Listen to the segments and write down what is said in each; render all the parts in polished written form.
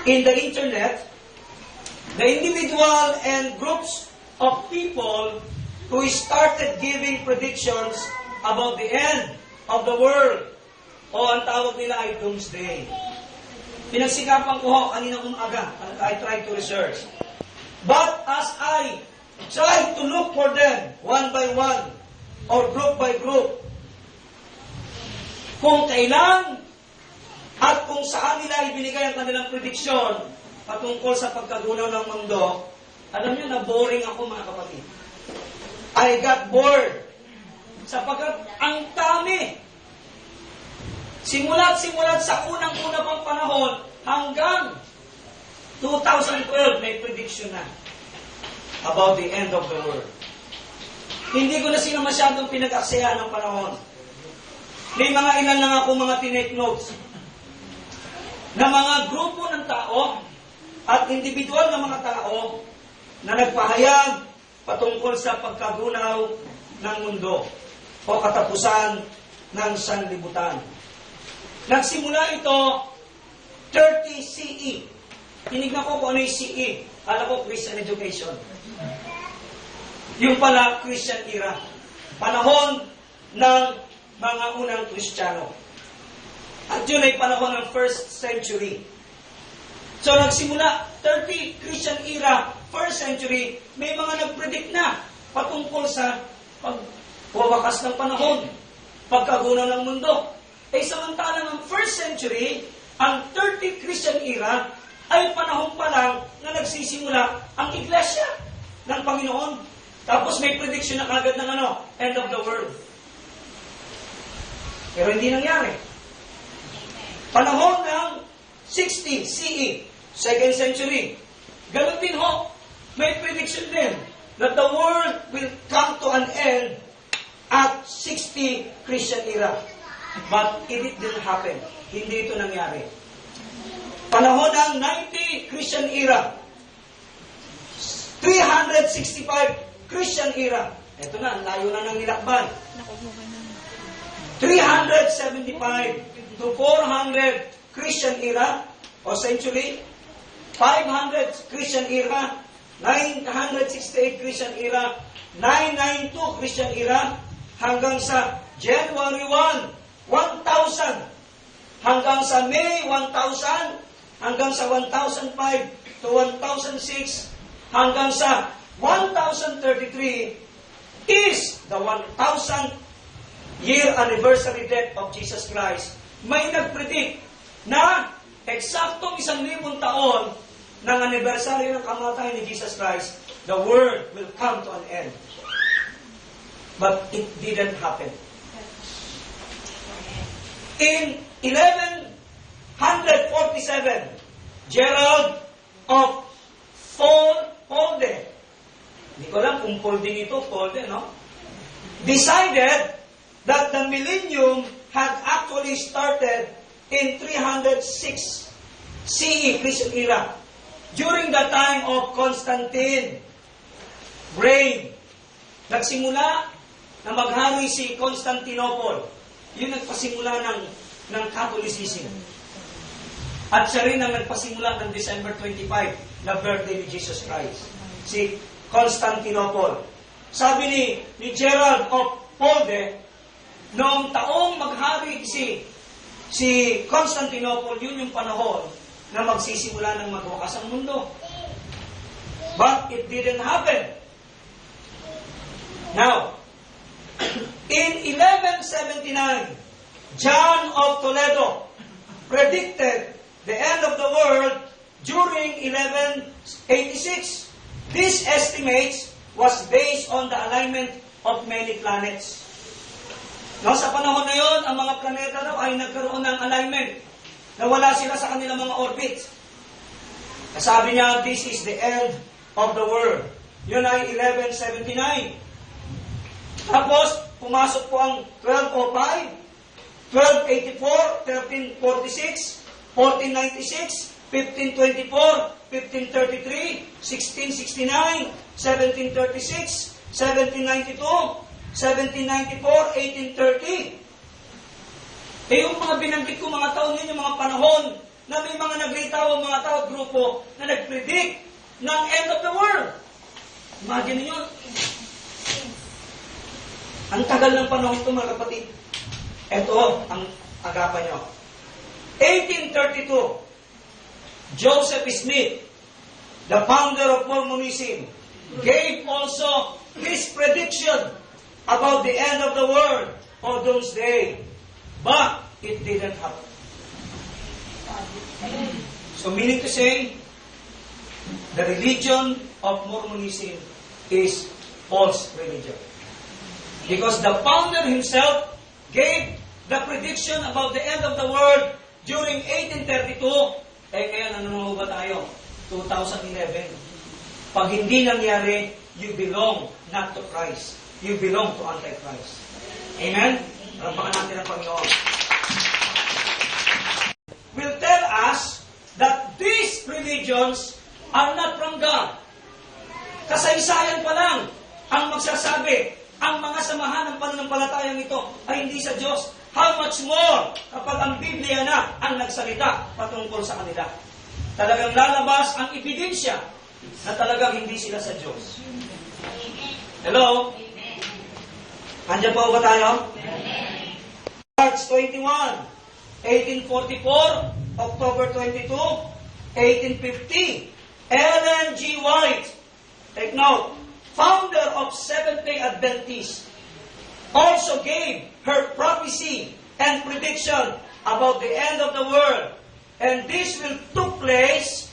in the internet, the individual and groups of people who started giving predictions about the end of the world, o ang tawag nila ay doomsday. Pinagsikapan ko kanina umaga, I tried to research. But as I tried to look for them, one by one, or group by group, kung kailan at kung saan nila ibinigay ang kanilang prediksyon patungkol sa pagkagunaw ng mundo, alam niyo na boring ako mga kapatid. I got bored. Sapagkat ang dami. Simula't sa unang-una pang panahon hanggang 2012 may prediction na about the end of the world. Hindi ko na sila masyadong pinag-aksayahan ng panahon. May mga ilan lang ako mga tinake notes na mga grupo ng tao at individual na mga tao na nagpahayag patungkol sa pagkagunaw ng mundo o katapusan ng sanlibutan. Nagsimula ito 30 CE. Tinignan ko kung ano yung CE. Alam ko Christian education. Yung pala Christian era. Panahon ng mga unang Kristiyano. At yun ay panahon ng 1st century. So nagsimula 30 Christian era, 1st century, may mga nagpredict na patungkol sa pagwawakas ng panahon, pagkagunaw ng mundo. Eh samantala ng 1st century, ang 30 Christian era ay panahon pa lang na nagsisimula ang iglesia ng Panginoon. Tapos may prediction na kagad ng end of the world. Pero hindi nangyari. Panahon ng 60 CE, 2nd century, ganun din ho, may prediction din that the world will come to an end at 60 Christian era. But it didn't happen. Hindi ito nangyari. Panahon ng 90 Christian era. 365 Christian era. Ito na, layo na ng nilakbay. 375 to 400 Christian era o century. 500 Christian era. 968 Christian era. 992 Christian era. Hanggang sa January 1, 1,000 hanggang sa May 1,000 hanggang sa 1,005 to 1,006 hanggang sa 1,033 is the 1,000 year anniversary death of Jesus Christ. May nagpredict na eksaktong 1,000 taon ng anniversary ng kamatayan ni Jesus Christ, the world will come to an end. But it didn't happen. In 1147, Gerald of Polde, hindi ko alam kung Polde ito, Polde, no? Decided that the millennium had actually started in 306 CE, Christian era, during the time of Constantine reign. Nagsimula na maghari si Constantinople. Yun nagpasimula ng Catholicism. At siya rin ang nagpasimula ng December 25, na birthday ni Jesus Christ. Si Constantinople. Sabi ni Gerald of Polde, noong taong maghari si Constantinople, yun yung panahon na magsisimula ng magwakas ang mundo. But it didn't happen. Now, in 1179, John of Toledo predicted the end of the world during 1186. This estimates was based on the alignment of many planets. No, sa panahon na yon, ang mga planeta daw ay nagkaroon ng alignment. Nawala sila sa kanilang mga orbits. Sabi niya, this is the end of the world. Yun ay 1179. Tapos, pumasok po ang 1205, 1284, 1346, 1496, 1524, 1533, 1669, 1736, 1792, 1794, 1830. Eh yung mga binanggit ko mga taon yun, yung mga panahon na may mga naglitaw, mga tao at grupo na nag-predict ng end of the world. Imagine niyo. Ang tagal ng panahon ito, mga kapatid. Ito ang agapan nyo. 1832, Joseph Smith, the founder of Mormonism, gave also his prediction about the end of the world or those days. But it didn't happen. So meaning to say, the religion of Mormonism is false religion. Because the founder himself gave the prediction about the end of the world during 1832. Ngayon, ano ba tayo? 2011. Pag hindi nangyari, you belong not to Christ. You belong to Antichrist. Amen? Rampakan natin ang Panginoon. Will tell us that these religions are not from God. Kasaysayan pa lang ang magsasabi, ang mga samahan ng pananampalatayang ito ay hindi sa Diyos. How much more kapag ang Biblia na ang nagsalita patungkol sa kanila. Talagang lalabas ang ebidensya na talagang hindi sila sa Diyos. Hello? Andiyan po ba tayo? March 21, 1844, October 22, 1850, Ellen G. White, take note, founder of Seventh-day Adventists, also gave her prophecy and prediction about the end of the world. And this will took place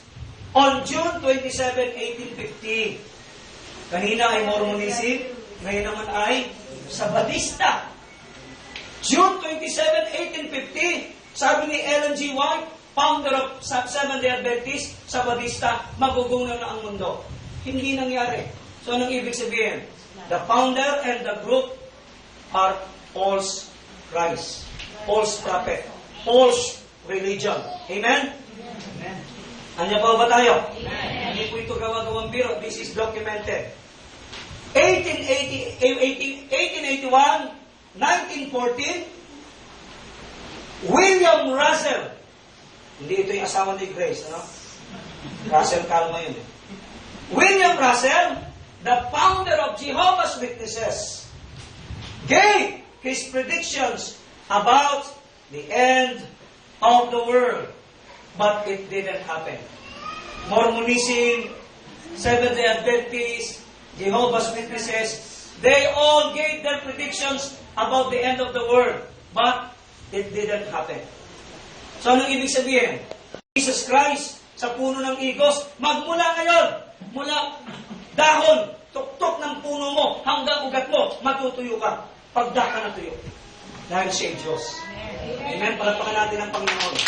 on June 27, 1850. Kanina ay Mormonism, ngayon naman ay Sabadista. June 27, 1850, sabi ni Ellen G. White, founder of Seventh-day Adventists, Sabadista, magugunaw na ang mundo. Hindi nangyari. So anong ibig sabihin? The founder and the group are false Christ, false prophet, false religion. Amen? Amen. Andiyan pa ba tayo? Amen. Hindi po ito gawa-gawang biro. This is documented. 1881, 1914, William Russell. Hindi ito yung asawa ni Grace, ano? Russell Calma yun. William Russell, the founder of Jehovah's Witnesses, gave his predictions about the end of the world. But it didn't happen. Mormonism, Seventh-day Adventists, Jehovah's Witnesses, they all gave their predictions about the end of the world. But it didn't happen. So anong ibig sabihin? Jesus Christ sa puno ng igos, magmula ngayon, mula dahon, tuktok ng puno mo, hanggang ugat mo, matutuyo ka. Pagda ka na tuyo. Dahil siya ay Diyos. Amen. Palapakan natin ang Panginoon.